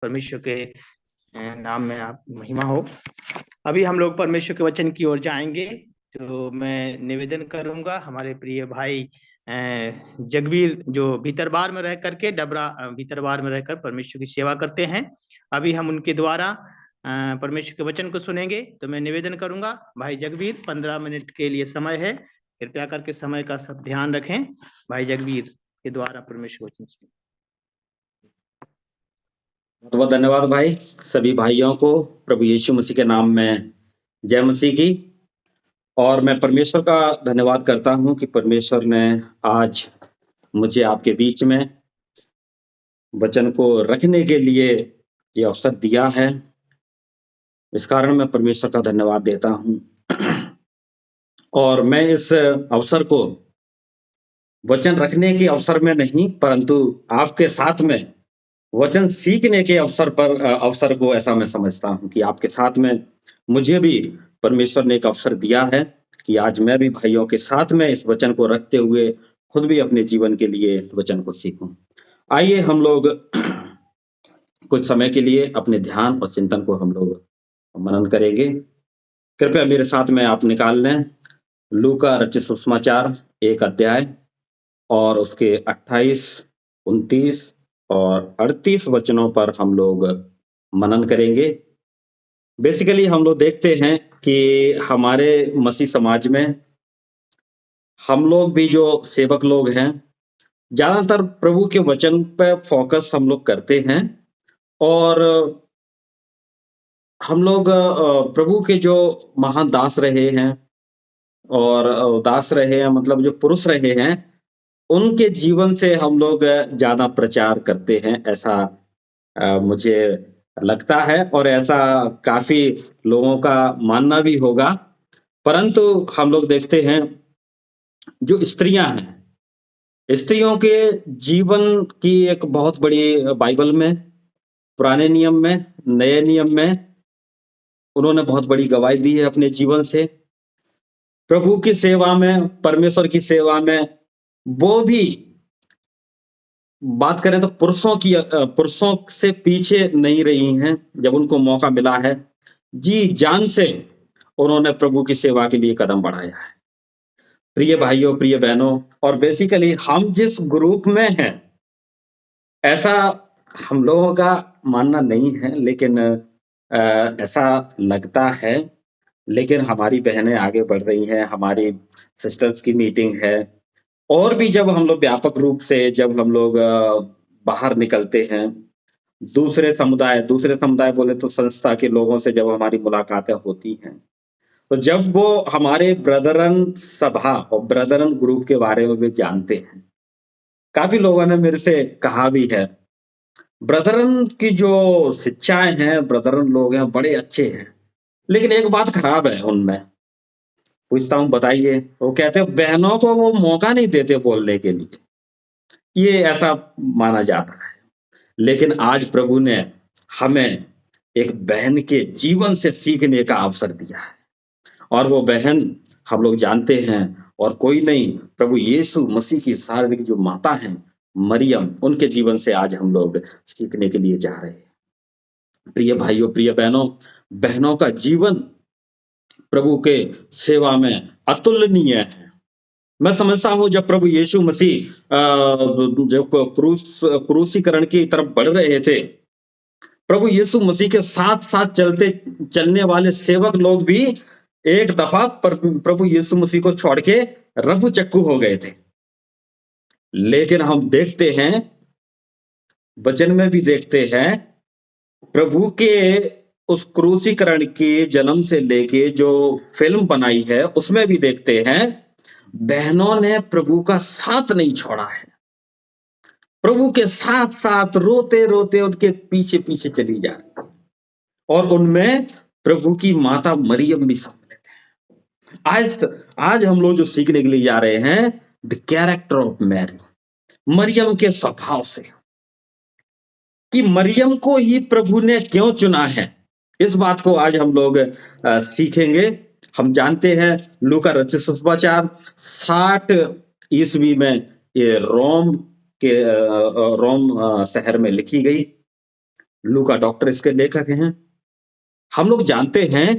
परमेश्वर के नाम में आप महिमा हो। अभी हम लोग परमेश्वर के वचन की ओर जाएंगे। तो मैं निवेदन करूंगा, हमारे प्रिय भाई जगवीर जो भीतरवार में रह करके डबरा भीतरवार में रहकर परमेश्वर की सेवा करते हैं, अभी हम उनके द्वारा परमेश्वर के वचन को सुनेंगे। तो मैं निवेदन करूंगा, भाई जगवीर 15 मिनट के लिए समय है, कृपया करके समय का सब ध्यान रखें। भाई जगवीर के द्वारा परमेश्वर वचन सुनें। बहुत बहुत धन्यवाद भाई। सभी भाइयों को प्रभु यीशु मसीह के नाम में जय मसीह की। और मैं परमेश्वर का धन्यवाद करता हूं कि परमेश्वर ने आज मुझे आपके बीच में वचन को रखने के लिए ये अवसर दिया है। इस कारण मैं परमेश्वर का धन्यवाद देता हूं। और मैं इस अवसर को वचन रखने के अवसर में नहीं, परंतु आपके साथ में वचन सीखने के अवसर को ऐसा मैं समझता हूं कि आपके साथ में मुझे भी परमेश्वर ने एक अवसर दिया है कि आज मैं भी भाइयों के साथ में इस वचन को रखते हुए खुद भी अपने जीवन के लिए इस वचन को सीखूं। आइए हम लोग कुछ समय के लिए अपने ध्यान और चिंतन को हम लोग मनन करेंगे। कृपया मेरे साथ में आप निकाल लें लूका रचित सुसमाचार 1 अध्याय और उसके 28, 29 और 38 वचनों पर हम लोग मनन करेंगे। बेसिकली हम लोग देखते हैं कि हमारे मसीह समाज में हम लोग भी जो सेवक लोग हैं, ज्यादातर प्रभु के वचन पे फोकस हम लोग करते हैं। और हम लोग प्रभु के जो महान दास रहे हैं और दास रहे हैं मतलब जो पुरुष रहे हैं, उनके जीवन से हम लोग ज्यादा प्रचार करते हैं, ऐसा मुझे लगता है और ऐसा काफी लोगों का मानना भी होगा। परंतु हम लोग देखते हैं जो स्त्रियां हैं, स्त्रियों के जीवन की एक बहुत बड़ी बाइबल में, पुराने नियम में, नए नियम में उन्होंने बहुत बड़ी गवाही दी है अपने जीवन से। प्रभु की सेवा में, परमेश्वर की सेवा में वो भी बात करें तो पुरुषों से पीछे नहीं रही हैं। जब उनको मौका मिला है, जी जान से उन्होंने प्रभु की सेवा के लिए कदम बढ़ाया है। प्रिय भाइयों, प्रिय बहनों, और बेसिकली हम जिस ग्रुप में हैं, ऐसा हम लोगों का मानना नहीं है, लेकिन ऐसा लगता है। लेकिन हमारी बहनें आगे बढ़ रही हैं, हमारी सिस्टर्स की मीटिंग है। और भी जब हम लोग व्यापक रूप से जब हम लोग बाहर निकलते हैं, दूसरे समुदाय बोले तो संस्था के लोगों से जब हमारी मुलाकातें होती हैं, तो जब वो हमारे ब्रदरन सभा और ब्रदरन ग्रुप के बारे में भी जानते हैं, काफी लोगों ने मेरे से कहा भी है, ब्रदरन की जो शिक्षाएं हैं, ब्रदरन लोग हैं बड़े अच्छे हैं, लेकिन एक बात खराब है उनमें। पूछता हूँ बताइए, वो कहते हैं बहनों को वो मौका नहीं देते बोलने के लिए, ये ऐसा माना जाता है। लेकिन आज प्रभु ने हमें एक बहन के जीवन से सीखने का अवसर दिया है, और वो बहन हम लोग जानते हैं, और कोई नहीं, प्रभु यीशु मसीह की शारीरिक जो माता हैं मरियम, उनके जीवन से आज हम लोग सीखने के लिए जा रहे हैं। प्रिय भाइयों, प्रिय बहनों, बहनों का जीवन प्रभु के सेवा में अतुलनीय है। मैं समझता हूं जब प्रभु यीशु मसीह जब क्रूसीकरण की तरफ बढ़ रहे थे, प्रभु यीशु मसीह के साथ साथ चलने वाले सेवक लोग भी एक दफा प्रभु यीशु मसीह को छोड़ के रफू चक्कू हो गए थे। लेकिन हम देखते हैं, वचन में भी देखते हैं, प्रभु के उस क्रूसीकरण के जन्म से लेके जो फिल्म बनाई है, उसमें भी देखते हैं बहनों ने प्रभु का साथ नहीं छोड़ा है। प्रभु के साथ साथ रोते रोते उनके पीछे पीछे चली जा रही, और उनमें प्रभु की माता मरियम भी सम्मिलित है। आज हम लोग जो सीखने के लिए जा रहे हैं, the character of Mary, Mariam के स्वभाव से, कि मरियम को ही प्रभु ने क्यों चुना है, इस बात को आज हम लोग सीखेंगे। हम जानते हैं लूका रचित सुसमाचार 60 ईस्वी में ये रोम शहर में लिखी गई, लूका डॉक्टर इसके लेखक हैं। हम लोग जानते हैं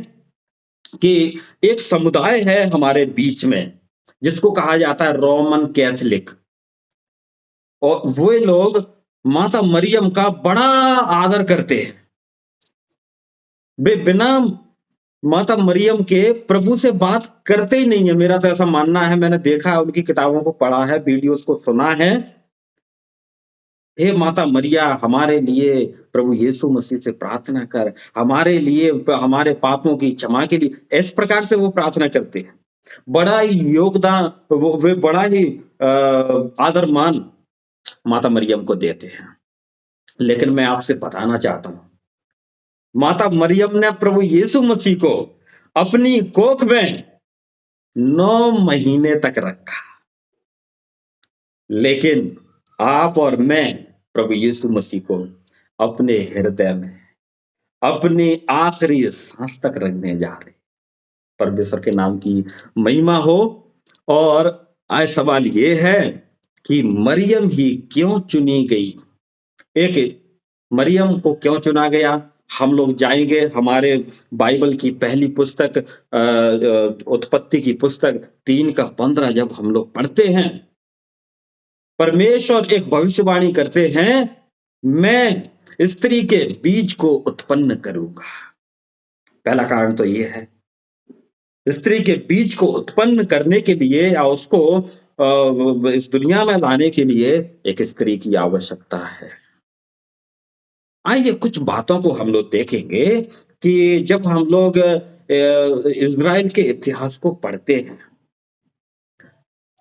कि एक समुदाय है हमारे बीच में जिसको कहा जाता है रोमन कैथोलिक, और वे लोग माता मरियम का बड़ा आदर करते हैं। वे बिना माता मरियम के प्रभु से बात करते ही नहीं है। मेरा तो ऐसा मानना है, मैंने देखा है, उनकी किताबों को पढ़ा है, वीडियोस को सुना है। हे माता मरिया, हमारे लिए प्रभु यीशु मसीह से प्रार्थना कर, हमारे लिए, हमारे पापों की क्षमा के लिए। इस प्रकार से वो प्रार्थना करते हैं। बड़ा ही योगदान वे बड़ा ही आदर मान माता मरियम को देते हैं। लेकिन मैं आपसे बताना चाहता हूं, माता मरियम ने प्रभु यीशु मसीह को अपनी कोख में 9 महीने तक रखा, लेकिन आप और मैं प्रभु यीशु मसीह को अपने हृदय में अपनी आखिरी सांस तक रखने जा रहे। परमेश्वर के नाम की महिमा हो। और आज सवाल ये है कि मरियम ही क्यों चुनी गई? एक मरियम को क्यों चुना गया? हम लोग जाएंगे हमारे बाइबल की पहली पुस्तक उत्पत्ति की पुस्तक 3:15 जब हम लोग पढ़ते हैं, परमेश्वर एक भविष्यवाणी करते हैं, मैं स्त्री के बीज को उत्पन्न करूंगा। पहला कारण तो यह है, स्त्री के बीज को उत्पन्न करने के लिए या उसको इस दुनिया में लाने के लिए एक स्त्री की आवश्यकता है। आइए कुछ बातों को हम लोग देखेंगे कि जब हम लोग इज़राइल के इतिहास को पढ़ते हैं,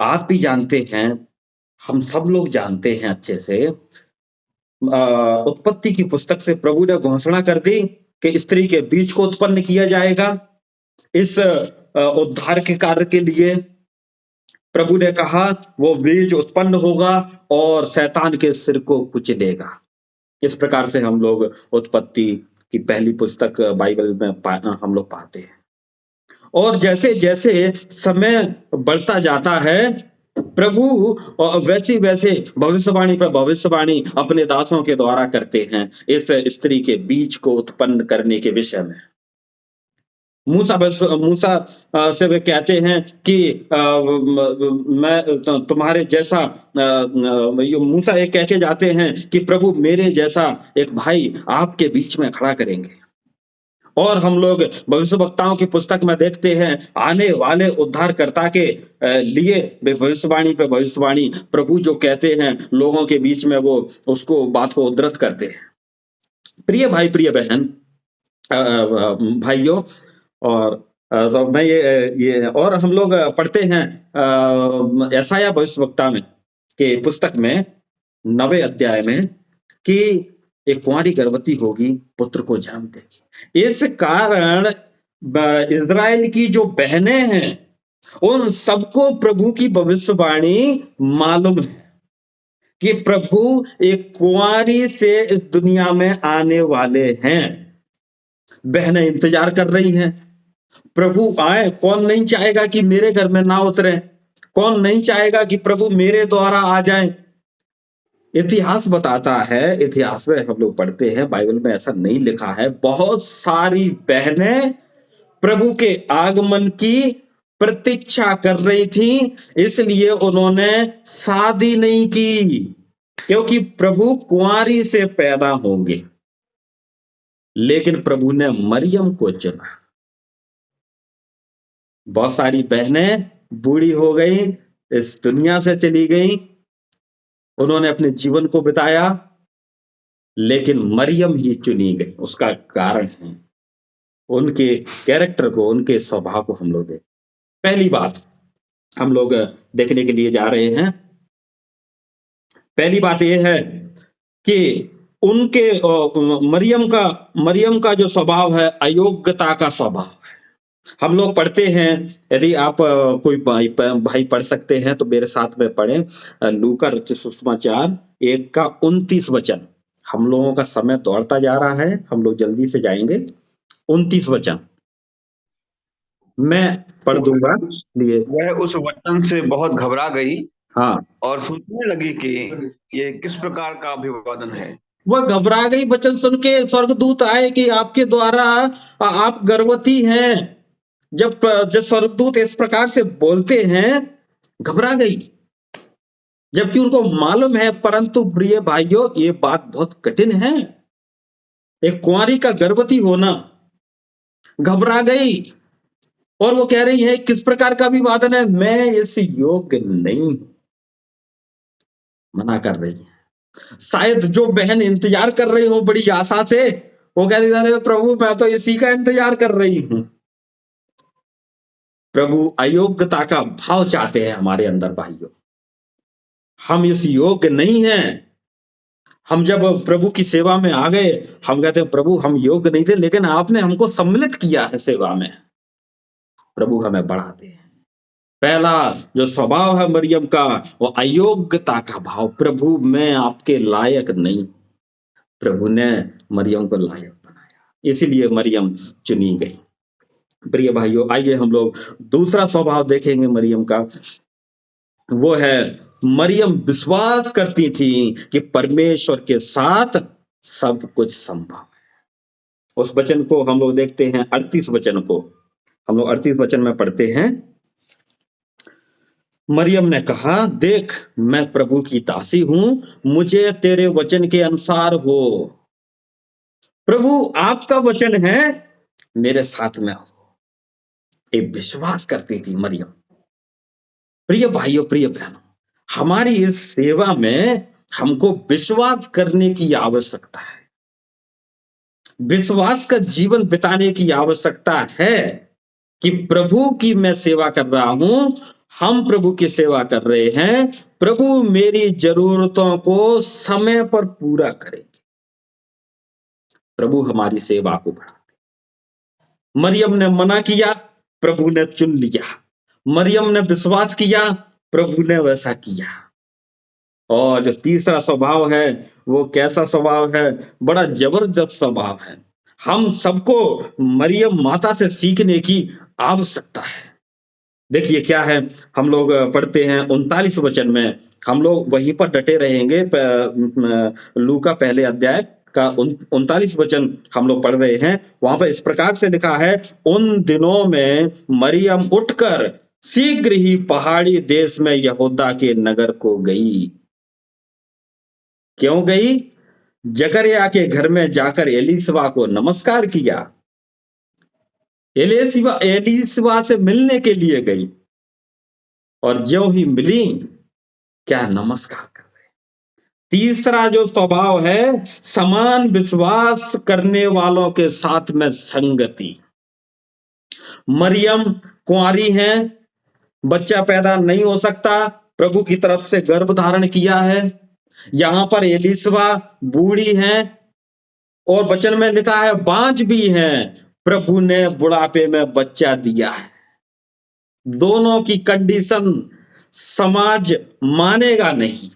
आप भी जानते हैं, हम सब लोग जानते हैं अच्छे से, उत्पत्ति की पुस्तक से प्रभु ने घोषणा कर दी कि स्त्री के बीज को उत्पन्न किया जाएगा इस उद्धार के कार्य के लिए। प्रभु ने कहा वो बीज उत्पन्न होगा और शैतान के सिर को कुचलेगा। इस प्रकार से हम लोग उत्पत्ति की पहली पुस्तक बाइबल में हम लोग पाते हैं। और जैसे जैसे समय बढ़ता जाता है, प्रभु वैसे वैसे भविष्यवाणी पर भविष्यवाणी अपने दासों के द्वारा करते हैं इस स्त्री के बीज को उत्पन्न करने के विषय में। मूसा से वे कहते हैं कि मैं तुम्हारे जैसा, मूसा ये कह के जाते हैं कि प्रभु मेरे जैसा एक भाई आपके बीच में खड़ा करेंगे। और हम लोग भविष्यवक्ताओं की पुस्तक में देखते हैं आने वाले उद्धारकर्ता के लिए भविष्यवाणी पे भविष्यवाणी प्रभु जो कहते हैं लोगों के बीच में, वो उसको बात को उद्धृत करते हैं। प्रिय भाई, प्रिय बहन, भाइयों, और तो मैं ये और हम लोग पढ़ते हैं यशायाह भविष्यवक्ता में के पुस्तक में 9वें अध्याय में कि एक कुंवारी गर्भवती होगी, पुत्र को जन्म देगी। इस कारण इज़राइल की जो बहनें हैं उन सबको प्रभु की भविष्यवाणी मालूम है कि प्रभु एक कुंवारी से इस दुनिया में आने वाले हैं। बहनें इंतजार कर रही हैं, प्रभु आए। कौन नहीं चाहेगा कि मेरे घर में ना उतरे? कौन नहीं चाहेगा कि प्रभु मेरे द्वारा आ जाएं? इतिहास बताता है, इतिहास में हम लोग पढ़ते हैं, बाइबल में ऐसा नहीं लिखा है, बहुत सारी बहनें प्रभु के आगमन की प्रतीक्षा कर रही थी, इसलिए उन्होंने शादी नहीं की, क्योंकि प्रभु कुंवारी से पैदा होंगे। लेकिन प्रभु ने मरियम को चुना। बहुत सारी बहनें बूढ़ी हो गई, इस दुनिया से चली गई, उन्होंने अपने जीवन को बिताया, लेकिन मरियम ही चुनी गई। उसका कारण है उनके कैरेक्टर को, उनके स्वभाव को हम लोग देखें। पहली बात हम लोग देखने के लिए जा रहे हैं, पहली बात यह है कि उनके मरियम का जो स्वभाव है अयोग्यता का स्वभाव है। हम लोग पढ़ते हैं, यदि आप कोई भाई पढ़ सकते हैं तो मेरे साथ में पढ़ें, लूका सुसमाचार 1:29 वचन। हम लोगों का समय दौड़ता जा रहा है, हम लोग जल्दी से जाएंगे। 29 वचन मैं पढ़ दूंगा। वह उस वचन से बहुत घबरा गई, हाँ, और सोचने लगी कि ये किस प्रकार का अभिवादन है। वह घबरा गई वचन सुन के। स्वर्गदूत आए कि आपके द्वारा आप गर्भवती हैं। जब स्वर्गदूत इस प्रकार से बोलते हैं, घबरा गई, जबकि उनको मालूम है। परंतु प्रिय भाइयों, ये बात बहुत कठिन है। एक कुंवारी का गर्भवती होना। घबरा गई और वो कह रही है, किस प्रकार का अभिवादन है, मैं इस योग्य नहीं हूं। मना कर रही है। शायद जो बहन इंतजार कर रही हो बड़ी आशा से, वो कह रही है, प्रभु मैं तो इसी का इंतजार कर रही हूं। प्रभु अयोग्यता का भाव चाहते हैं हमारे अंदर भाइयों। हम इस योग्य नहीं हैं। हम जब प्रभु की सेवा में आ गए, हम कहते हैं प्रभु हम योग्य नहीं थे, लेकिन आपने हमको सम्मिलित किया है सेवा में। प्रभु हमें बढ़ाते हैं। पहला जो स्वभाव है मरियम का, वो अयोग्यता का भाव। प्रभु मैं आपके लायक नहीं। प्रभु ने मरियम को लायक बनाया, इसीलिए मरियम चुनी गई। प्रिय भाइयों, आइए हम लोग दूसरा स्वभाव देखेंगे मरियम का। वो है, मरियम विश्वास करती थी कि परमेश्वर के साथ सब कुछ संभव है। उस वचन को हम लोग देखते हैं, 38 वचन को हम लोग 38 वचन में पढ़ते हैं। मरियम ने कहा, देख मैं प्रभु की दासी हूं, मुझे तेरे वचन के अनुसार हो। प्रभु आपका वचन है, मेरे साथ में हो। ये विश्वास करती थी मरियम। प्रिय भाइयों, प्रिय बहनों, हमारी इस सेवा में हमको विश्वास करने की आवश्यकता है। विश्वास का जीवन बिताने की आवश्यकता है कि प्रभु की मैं सेवा कर रहा हूं, हम प्रभु की सेवा कर रहे हैं, प्रभु मेरी जरूरतों को समय पर पूरा करेंगे। प्रभु हमारी सेवा को बढ़ाते। मरियम ने मना किया, प्रभु ने चुन लिया। मरियम ने विश्वास किया, प्रभु ने वैसा किया। और जो तीसरा स्वभाव है, वो कैसा स्वभाव है, बड़ा जबरदस्त स्वभाव है। हम सबको मरियम माता से सीखने की आवश्यकता है। देखिए क्या है, हम लोग पढ़ते हैं 39 वचन में, हम लोग वहीं पर डटे रहेंगे। लूका पहले अध्याय का 39 वचन हम लोग पढ़ रहे हैं। वहां पर इस प्रकार से लिखा है, उन दिनों में मरियम उठकर शीघ्र ही पहाड़ी देश में यहूदा के नगर को गई। क्यों गई? जकरिया के घर में जाकर एलीशबा को नमस्कार किया। एलीशबा से मिलने के लिए गई, और ज्यों ही मिली, क्या नमस्कार कर रहे। तीसरा जो स्वभाव है, समान विश्वास करने वालों के साथ में संगति। मरियम कुंवारी है, बच्चा पैदा नहीं हो सकता, प्रभु की तरफ से गर्भ धारण किया है। यहां पर एलीशबा बूढ़ी है, और वचन में लिखा है बांझ भी है, प्रभु ने बुढ़ापे में बच्चा दिया है। दोनों की कंडीशन समाज मानेगा नहीं।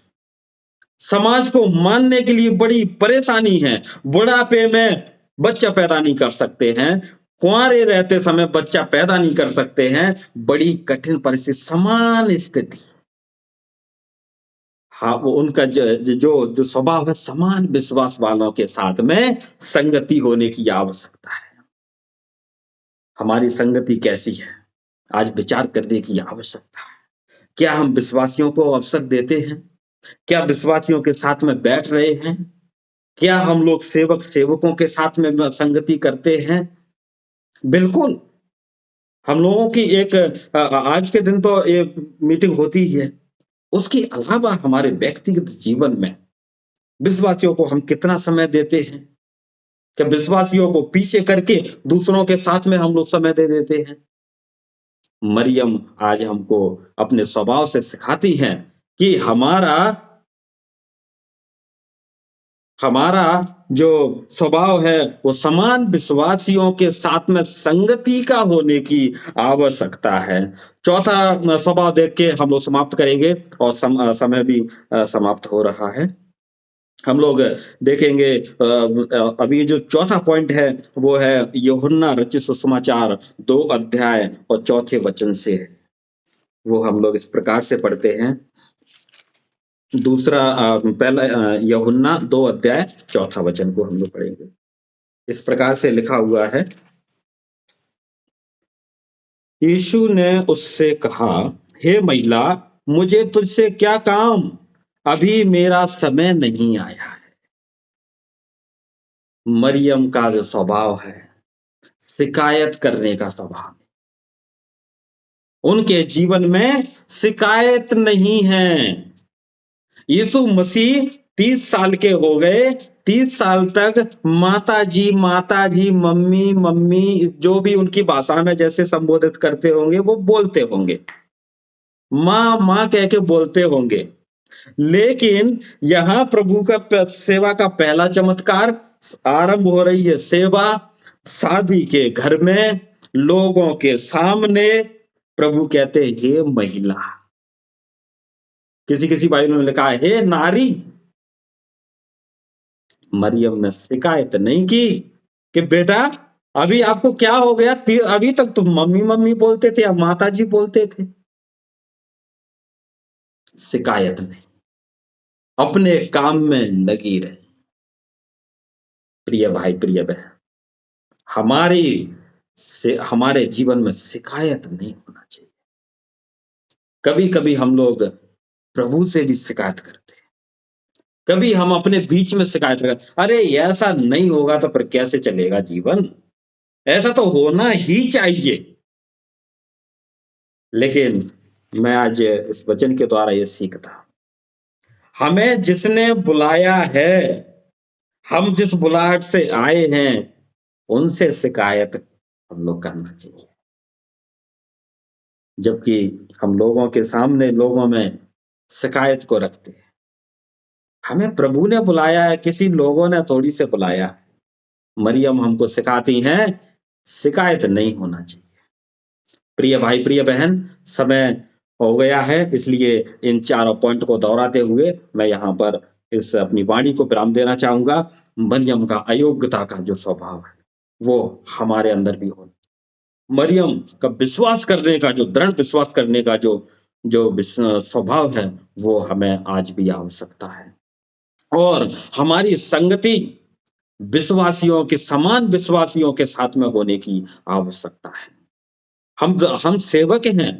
समाज को मानने के लिए बड़ी परेशानी है। बुढ़ापे में बच्चा पैदा नहीं कर सकते हैं, कुंवारे रहते समय बच्चा पैदा नहीं कर सकते हैं। बड़ी कठिन परिस्थिति, समान स्थिति। हाँ, वो उनका जो स्वभाव है, समान विश्वास वालों के साथ में संगति होने की आवश्यकता है। हमारी संगति कैसी है, आज विचार करने की आवश्यकता है। क्या हम विश्वासियों को अवसर देते हैं? क्या विश्वासियों के साथ में बैठ रहे हैं? क्या हम लोग सेवकों के साथ में संगति करते हैं? बिल्कुल। हम लोगों की एक आज के दिन तो एक मीटिंग होती ही है। उसके अलावा हमारे व्यक्तिगत जीवन में विश्वासियों को हम कितना समय देते हैं? क्या विश्वासियों को पीछे करके दूसरों के साथ में हम लोग समय दे देते हैं? मरियम आज हमको अपने स्वभाव से सिखाती है कि हमारा जो स्वभाव है, वो समान विश्वासियों के साथ में संगति का होने की आवश्यकता है। चौथा स्वभाव देख के हम लोग समाप्त करेंगे, और समय भी समाप्त हो रहा है। हम लोग देखेंगे अभी जो चौथा पॉइंट है, वो है यूहन्ना रचित सुसमाचार 2 अध्याय और 4 वचन से। वो हम लोग इस प्रकार से पढ़ते हैं। दूसरा पहला यूहन्ना 2 अध्याय 4 वचन को हम लोग पढ़ेंगे। इस प्रकार से लिखा हुआ है, यीशु ने उससे कहा, हे महिला, मुझे तुझसे क्या काम, अभी मेरा समय नहीं आया है। मरियम का जो स्वभाव है, शिकायत करने का स्वभाव, उनके जीवन में शिकायत नहीं है। यीशु मसीह 30 साल के हो गए, 30 साल तक माता जी, मम्मी मम्मी, जो भी उनकी भाषा में जैसे संबोधित करते होंगे वो बोलते होंगे, माँ माँ कह के बोलते होंगे। लेकिन यहाँ प्रभु का सेवा का पहला चमत्कार आरंभ हो रही है। सेवा शादी के घर में, लोगों के सामने। प्रभु कहते हैं, हे महिला। किसी बाइबल में लिखा है, हे नारी। मरियम ने शिकायत नहीं की कि बेटा अभी आपको क्या हो गया, अभी तक तुम मम्मी मम्मी बोलते थे या माता जी बोलते थे। शिकायत नहीं, अपने काम में लगी रहे। प्रिय भाई, प्रिय बहन, हमारे जीवन में शिकायत नहीं होना चाहिए। कभी कभी हम लोग प्रभु से भी शिकायत करते हैं, कभी हम अपने बीच में शिकायत करते, अरे ऐसा नहीं होगा तो फिर कैसे चलेगा जीवन, ऐसा तो होना ही चाहिए। लेकिन मैं आज इस वचन के द्वारा ये सीखता, हमें जिसने बुलाया है, हम जिस बुलाहट से आए हैं, उनसे शिकायत हम लोग करना चाहिए। जबकि हम लोगों के सामने, लोगों में शिकायत को रखते हैं। हमें प्रभु ने बुलाया है, किसी लोगों ने थोड़ी से बुलाया है। मरियम हमको सिखाती हैं, शिकायत नहीं होना चाहिए। प्रिय भाई, प्रिय बहन, समय हो गया है, इसलिए इन चारों पॉइंट को दोहराते हुए मैं यहाँ पर इस अपनी वाणी को विराम देना चाहूंगा। मरियम का अयोग्यता का जो स्वभाव है वो हमारे अंदर भी हो। मरियम का विश्वास करने का, जो दृढ़ विश्वास करने का जो स्वभाव है, वो हमें आज भी आवश्यकता है। और हमारी संगति विश्वासियों के, समान विश्वासियों के साथ में होने की आवश्यकता है। हम सेवक हैं,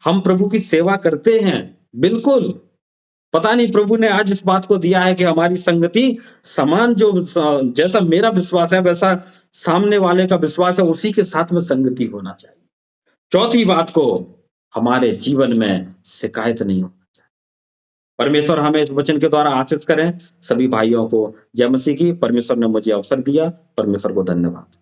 हम प्रभु की सेवा करते हैं, बिल्कुल। पता नहीं प्रभु ने आज इस बात को दिया है कि हमारी संगति समान, जो जैसा मेरा विश्वास है वैसा सामने वाले का विश्वास है, उसी के साथ में संगति होना चाहिए। चौथी बात को, हमारे जीवन में शिकायत नहीं होना चाहिए। परमेश्वर हमें इस वचन के द्वारा आशीष करें। सभी भाइयों को जय मसीह की। परमेश्वर ने मुझे अवसर दिया, परमेश्वर को धन्यवाद।